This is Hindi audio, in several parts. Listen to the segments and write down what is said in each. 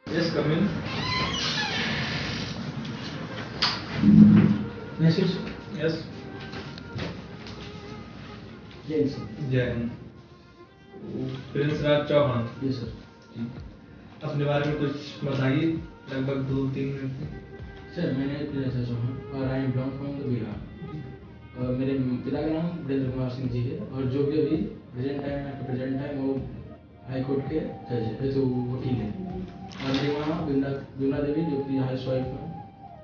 Yes, come in. Message? Yes. Jai sir. जय हिंद। प्रिंस राज चौहान Yes sir. जी, अपने बारे में कुछ बताइए, लगभग 2-3 मिनट में। सर मैंने प्रिंस राज चौहान और I belong from the Bihar. और मेरे पिता का नाम वीरेंद्र कुमार सिंह जी है और जो कि अभी प्रेजेंट टाइम वो हाई कोर्ट के जज है, तो वकील है। और मेरी माँ विमला देवी जो कि हाउस वाइफ है,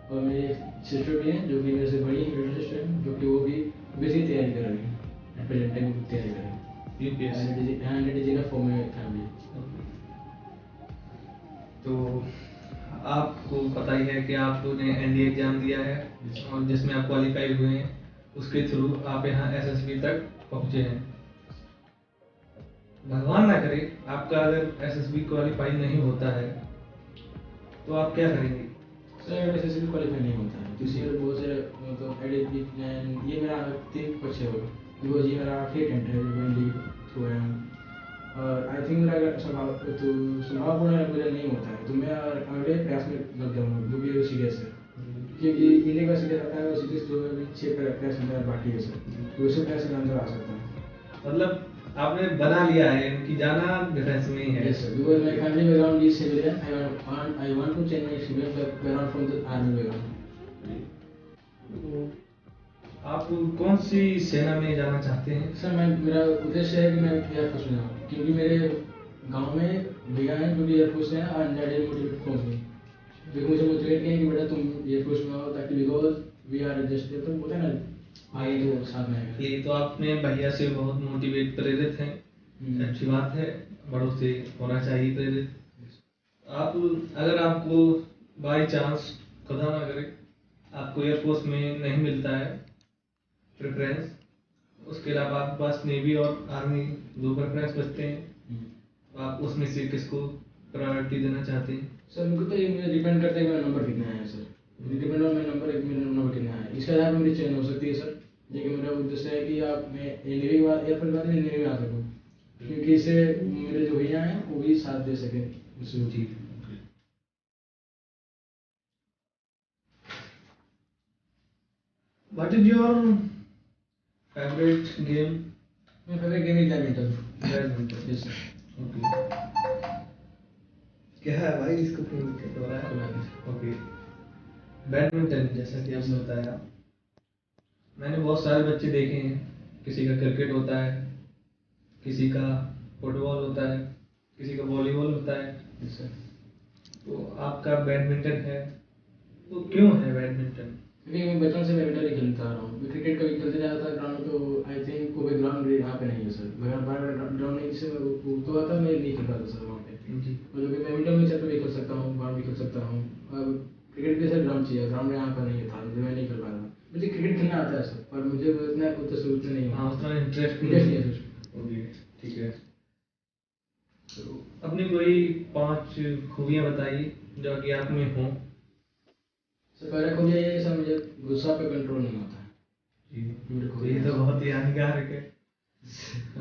और मेरी सिस्टर भी हैं जो कि मेरे से बड़ी है, लिटिल सिस्टर है, जो कि वो भी बेसिक तैयारी कर रही है, प्रेजेंट टाइम की तैयारी कर रही है। UPSC. And it is enough for my family. तो आपको पता ही है कि आपने एनडीए एग्जाम दिया है और जिसमें आप क्वालिफाई हुए हैं, उसके थ्रू आप यहाँ एसएसबी तक पहुँचे हैं। भगवान ना करे आपका अगर एसएसबी क्वालिफाई नहीं होता है तो आप क्या करेंगे? सर एसएसबी क्वालिफाई नहीं होता है, किसी और बहुत से मतलब ये मेरा तीन पक्ष होगा, बिकॉज ये मेरा आखिरी अटेम्प्ट है जो मैं लीग थ्रू आया हूँ। और आई थिंक मेरा अगर स्वभावपूर्ण मुझे नहीं होता है तो मैं अगले प्रयास में लग जाऊँगा, जो कि सीरियस है, क्योंकि इंडिया का सीरियस आता है और सीरीज जो है 6 प्रयास में बाकी है सर, तो उसी प्रयास में अंदर आ सकता है। मतलब आपने बना लिया है कि जाना डिफेंस में ही है। Yes sir, because my family background is civilian. I want to change my civilian background from the army background. तो आप कौन सी सेना में जाना चाहते हैं? सर मेरा उद्देश्य है कि मैं एयरफोर्स में जाऊँ, क्योंकि मेरे गांव में भैया हैं जो कि एयरफोर्स में हैं और डैडी मोटिवेट फॉर मी, जो मुझे मोटिवेट किया कि बेटा तुम एयरफोर्स में आओ, ताकि बिकॉज वी आर जस्ट तो होता है ना भाई तो साथ में आएगा। ये तो आपने भैया से बहुत मोटिवेट प्रेरित हैं, अच्छी बात है, बड़ों से होना चाहिए प्रेरित। आप अगर आपको बाई चांस खुदा ना करे आपको एयरफोर्स में नहीं मिलता है प्रेफरेंस, उसके अलावा आपके पास नेवी और आर्मी 2 प्रेफरेंस बचते हैं, तो आप उसमें से किसको प्रायोरिटी देना चाहते हैं? सर मुझे डिपेंड करता है कि मेरा नंबर कितना है सर, डिपेंड ऑन मेरा नंबर कितना है, इसके आधार पर मेरी चेंज हो सकती है सर। लेकिन मेरा उद्देश्य है कि आप मैं नेवी के बाद एयरफोर्स के बाद नेवी में आ सकूँ, क्योंकि इससे मेरे जो भैया हैं वो भी साथ दे सकें उस जी। What is your favorite game? My favorite game is badminton. Badminton. Yes sir. Okay. क्या है भाई, इसको क्यों दिक्कत हो रहा कोई है? बात नहीं। ओके। बैडमिंटन जैसा कि आपने बताया, मैंने बहुत सारे बच्चे देखे हैं, किसी का क्रिकेट होता है, किसी का फुटबॉल होता है, किसी का वॉलीबॉल होता है, Yes sir. तो आपका बैडमिंटन है, तो क्यों है बैडमिंटन? क्योंकि मैं बचपन से बैडमिंटन ही खेलता आ रहा हूँ, मैं क्रिकेट कभी खेलते जाता था ग्राउंड में, तो आई थिंक कोई ग्राउंड यहाँ पे नहीं है सर, ग्राउंड नहीं से तो आता मैं नहीं खेल पाता सर वहाँ पे। जी। और जो कि बैडमिंटन में छत पे भी खेल सकता हूँ, बाहर भी खेल सकता हूँ, और क्रिकेट के सर ग्राउंड चाहिए, ग्राउंड यहाँ पर नहीं था, मुझे मैं नहीं खेल पा रहा। मुझे क्रिकेट खेलना आता है सर, पर मुझे उतना उतना नहीं हाँ, उतना इंटरेस्ट नहीं है सर। ओके, ठीक है। तो अपनी कोई 5 खूबियाँ बताइए जो कि आप में हो। सर पहला खूब यही है कि सर मुझे गुस्सा पे कंट्रोल नहीं होता है। जी, मेरे तो ये तो बहुत ही हानिकारक है।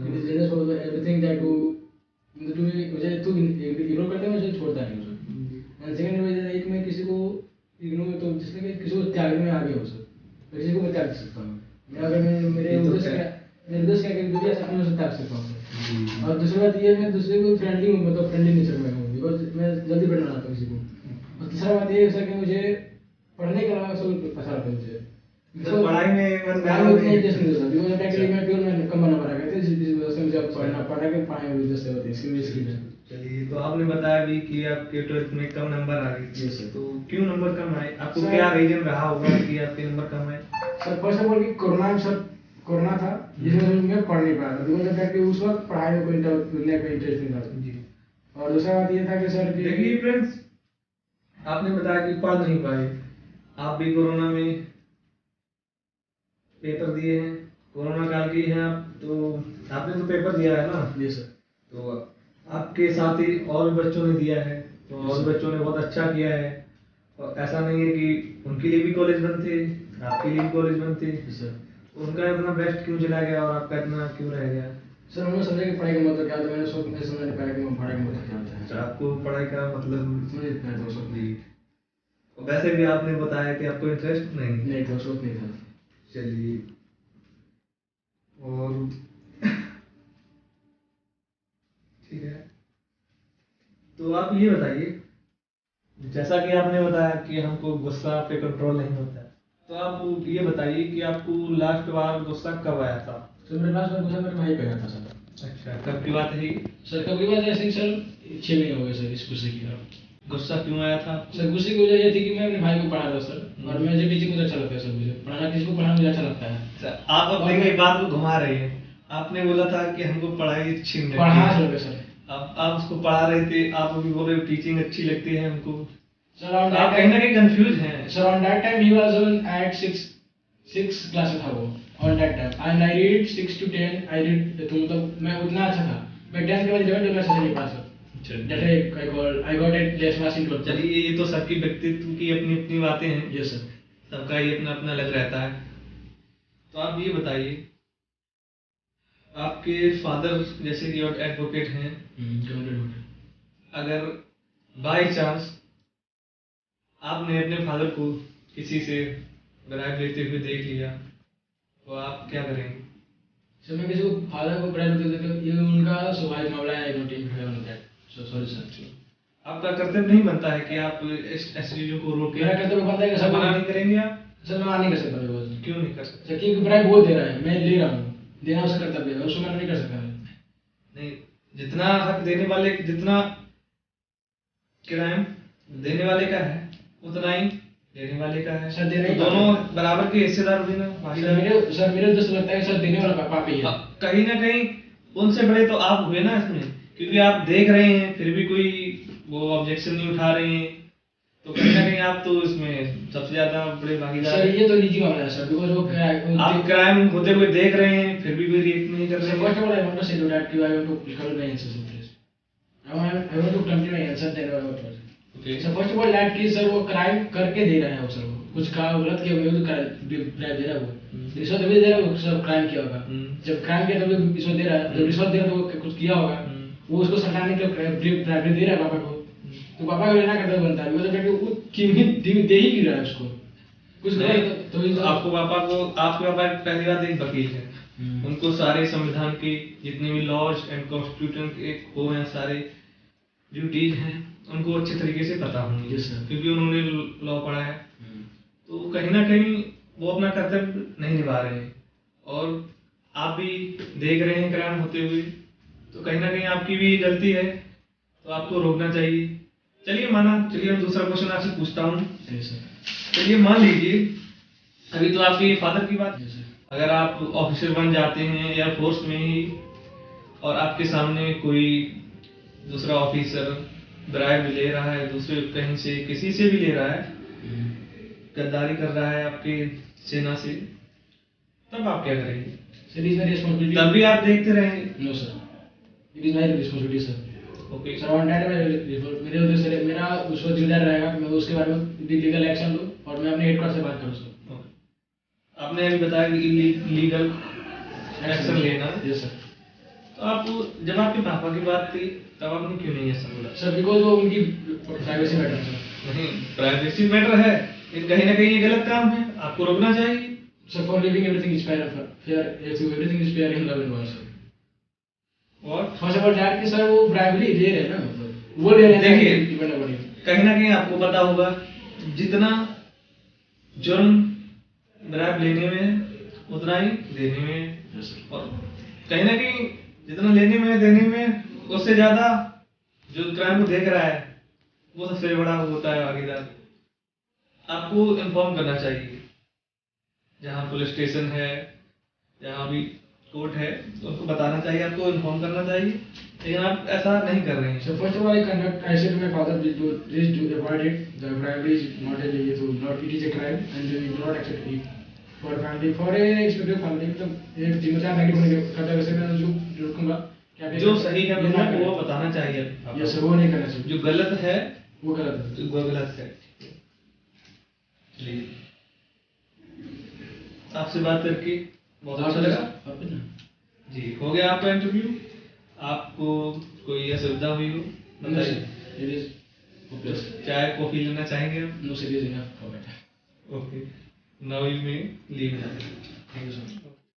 It is jealous for everything that मुझे तू इग्नोर करता है, मुझे छोड़ता नहीं सर। एंड सेकंड में एक मैं किसी को इग्नोर तो जिसने कि किसी को त्यागने में आगे हो सर, मैं किसी को मैं त्याग सकता हूँ। मैं अगर मेरे उद्देश्य क्या कि दुनिया से अपने से त्याग सकता हूँ सर। और दूसरी बात ये मैं दूसरे को फ्रेंडली नेचर में हूँ, बिकॉज मैं जल्दी पढ़ना आता हूँ किसी को। और तीसरा बात ये है सर कि मुझे पढ़ने के अलावा सब पसंद आता है मुझे। तो पढ़ाई में पढ़ाई में उतना इंटरेस्ट नहीं होता, बिकॉज प्रैक्टिकली मैं प्योर में कम नंबर आ गए थे, जिस वजह से मुझे पढ़ाई में इंटरेस्ट होती है, इसकी वजह से। चलिए, तो आपने बताया भी कि आपके 12th में कम नंबर आ गए। जी सर। तो क्यों नंबर कम आए? आपको सर- क्या रीजन रहा होगा कि आपके नंबर कम आए? सर फर्स्ट ऑफ ऑल कि कोरोना था जिसमें मैं पढ़ नहीं पाया था, बिकॉज उस वक्त पढ़ाई में कोई इंटरेस्ट नहीं था जी। और दूसरा बात ये था कि सर कि देखिए फ्रेंड्स, आपने बताया कि पढ़ नहीं पाए, आप भी कोरोना में पेपर दिए हैं, कोरोना काल की हैं आप, तो आपने तो पेपर दिया है ना? जी सर। तो आपके साथ ही और भी बच्चों ने दिया है, तो और भी बच्चों ने बहुत अच्छा किया है, और ऐसा नहीं है कि उनके लिए भी कॉलेज बंद थे, आपके लिए भी कॉलेज बंद थे, सर उनका इतना बेस्ट क्यों चला गया और आपका इतना क्यों रह गया? सर उन्होंने समझा कि पढ़ाई का मतलब क्या होता है, मैंने उस वक्त नहीं समझा नहीं पाया कि पढ़ाई का मतलब क्या होता है। अच्छा, आपको पढ़ाई का मतलब समझ नहीं पाया था उस वक्त। जी, वैसे भी आपने बताया कि आपको इंटरेस्ट नहीं था उस वक्त, नहीं था। चलिए, और ठीक है, तो आप ये बताइए, जैसा कि आपने बताया कि हमको गुस्सा पे कंट्रोल नहीं होता है, तो आप ये बताइए कि आपको लास्ट बार गुस्सा कब आया था? सर मेरे लास्ट में गुस्सा मेरे भाई पे आया था सर। अच्छा, कब की बात है ये? सर कब की बात है, ऐसे ही सर 6 महीने हो गए सर इस गुस्से की तरफ। गुस्सा क्यों आया था? सर गुस्से की वजह ये थी कि मैं अपने भाई को पढ़ा रहा था सर, और मुझे टीचिंग मुझे अच्छा लगता है सर, मुझे पढ़ाना, किसी को पढ़ाना मुझे अच्छा लगता है। अच्छा, आप अपने एक बात को घुमा रहे हैं। आपने बोला था कि हमको पढ़ाई अच्छी नहीं लगती पढ़ाना है। अच्छा लगता है सर। आप उसको पढ़ा रहे थे, आप अभी बोल रहे हो टीचिंग अच्छी लगती है हमको। सर ऑन आप कहीं ना कहीं कंफ्यूज हैं। Sir on that time he was on at 6 class में था वो on that time, and I read 6 to 10 I read, तो मतलब मैं उतना अच्छा था। मैं 10 के बाद 11 में अच्छे से नहीं पास सर। जैसे I got it less marks in 12। चलिए, ये तो सबकी व्यक्तित्व की अपनी अपनी बातें हैं। Yes sir. सबका ये अपना अपना अलग रहता है। तो आप ये बताइए, आपके फादर जैसे कि एडवोकेट हैं, अगर बाय चांस आपने अपने फादर को किसी से ब्राइब लेते हुए देख लिया, तो आप क्या करेंगे? सर मैं किसी को फादर को ब्राइब देते थे, ये उनका स्वाभाविक मामला है, I don't think on that, so sorry sir. आपका कर्तव्य नहीं बनता है कि आप ऐसी चीजों को रोकें? मेरा कर्तव्य बनता है कि सर मना नहीं करेंगे आप? सर मैं मना नहीं कर सकता मेरे को। क्यों नहीं कर सकते? सर क्योंकि ब्राइब वो दे रहा है, मैं ले रहा हूँ, देना उसका कर्तव्य है, उसको मना नहीं कर सकता मैं। नहीं, जितना हक देने वाले, जितना क्राइम देने वाले का है, उतना ही देने वाले का है। सर देने तो दोनों बराबर के हिस्सेदार हुए ना, भागीदार। सर मेरे दोस्त लगता है सर देने वाला पापा ही है। कहीं ना कहीं उनसे बड़े तो आप हुए ना इसमें, क्योंकि आप देख रहे हैं फिर भी कोई वो ऑब्जेक्शन नहीं उठा रहे हैं, तो कहीं ना कहीं आप तो इसमें सबसे ज्यादा बड़े भागीदार सर हैं। ये तो निजी मामला है सर, बिकॉज़ वो आप क्राइम होते हुए देख रहे हैं फिर भी कोई रिएक्ट नहीं कर रहे सर हैं। First of all I want to say to that कि I want to cover my answers in this. I want to continue my answer then I want to. Okay. Sir first of all that कि सर वो क्राइम करके दे रहा है वो सर, वो कुछ का गलत किया हुआ है तो ब्राइब दे रहा है वो, रिश्वत भी दे रहा है वो, सब क्राइम किया होगा। जब क्राइम किया तब रिश्वत दे रहा है, जब रिश्वत दे रहा है तो वो कुछ किया होगा, वो उसको सटाने के लिए ब्राइब दे रहा है पापा को, तो पापा का लेना कर्तव्य बनता है, मतलब कि वो कीमत दे ही रहा है उसको कुछ गलत। तो आपको पापा को, आपके पापा पहली बात एक वकील है, उनको सारे संविधान के जितने भी लॉज एंड कॉन्स्टिट्यूशन के हो हैं, सारे ड्यूटीज हैं उनको अच्छे तरीके से पता होंगे, क्योंकि उन्होंने लॉ पढ़ा है। तो कहीं ना कहीं वो अपना कर्तव्य नहीं निभा रहे हैं, और आप भी देख रहे हैं क्राइम होते हुए, तो कहीं ना कहीं आपकी भी गलती है, तो आपको रोकना चाहिए। चलिए माना, चलिए मैं दूसरा क्वेश्चन आपसे पूछता हूँ। चलिए मान लीजिए, अभी तो आपके फादर की बात, अगर आप ऑफिसर बन जाते हैं एयरफोर्स में ही, और आपके सामने कोई दूसरा ऑफिसर ब्राइब ले रहा है, दूसरे कहीं से किसी से भी ले रहा है, गद्दारी कर रहा है आपके सेना से, तब आप क्या करेंगे? सर इज माय रिस्पांसिबिलिटी, तब भी आप देखते रहेंगे? No sir, it is my responsibility sir. Okay sir on that मेरे उधर से मेरा उस वक्त जिम्मेदार रहेगा कि मैं उसके बारे में लीगल एक्शन लूं और मैं अपने हेडक्वार्टर से बात करूं सर। आपने अभी बताया कि लीगल एक्शन लेना। Yes sir. तो आप, जब आपके पापा की बात थी तब आपने क्यों नहीं ऐसा बोला? सर बिकॉज वो उनकी प्राइवेसी मैटर है सर। नहीं, प्राइवेसी मैटर है, ये कहीं ना कहीं ये गलत काम है, आपको रोकना चाहिए। Sir for living everything is fair, everything is fair in love and war sir. और फर्स्ट ऑफ ऑल दैट कि सर वो ब्राइबरी ले रहे हैं ना, मतलब वो ले रहे हैं। देखिए, कहीं ना कहीं आपको पता होगा, जितना जुर्म ब्राइब लेने में उतना ही देने में, और कहीं ना कहीं जितना लेने में देने में उससे ज्यादा जो क्राइम को देख रहा है वो सबसे बड़ा होता है भागीदार। आपको इन्फॉर्म करना चाहिए, जहाँ पुलिस स्टेशन है, जहाँ भी कोर्ट है, तो उनको बताना चाहिए, आपको इन्फॉर्म करना चाहिए, लेकिन आप ऐसा नहीं कर रहे हैं। So first of all, I said to my father, please do avoid it. The bribery is not a it is a crime, and we do not accept it for family, for a respective family. मतलब एक जिम्मेदार नागरिक होने के कर्तव्य से मैं जो रुकूंगा क्या जो सही है वो बताना चाहिए। यस सर, वो नहीं करना चाहिए। जो गलत है वो गलत है। वो गलत है। चलिए, आपसे बात करके बहुत अच्छा लगा। जी, हो गया आपका इंटरव्यू? आपको कोई असुविधा हुई हो बताइए। It is hopeless. चाय कॉफी लेना चाहेंगे आप? No serious enough for it. Okay, now you may leave now. Thank you so much.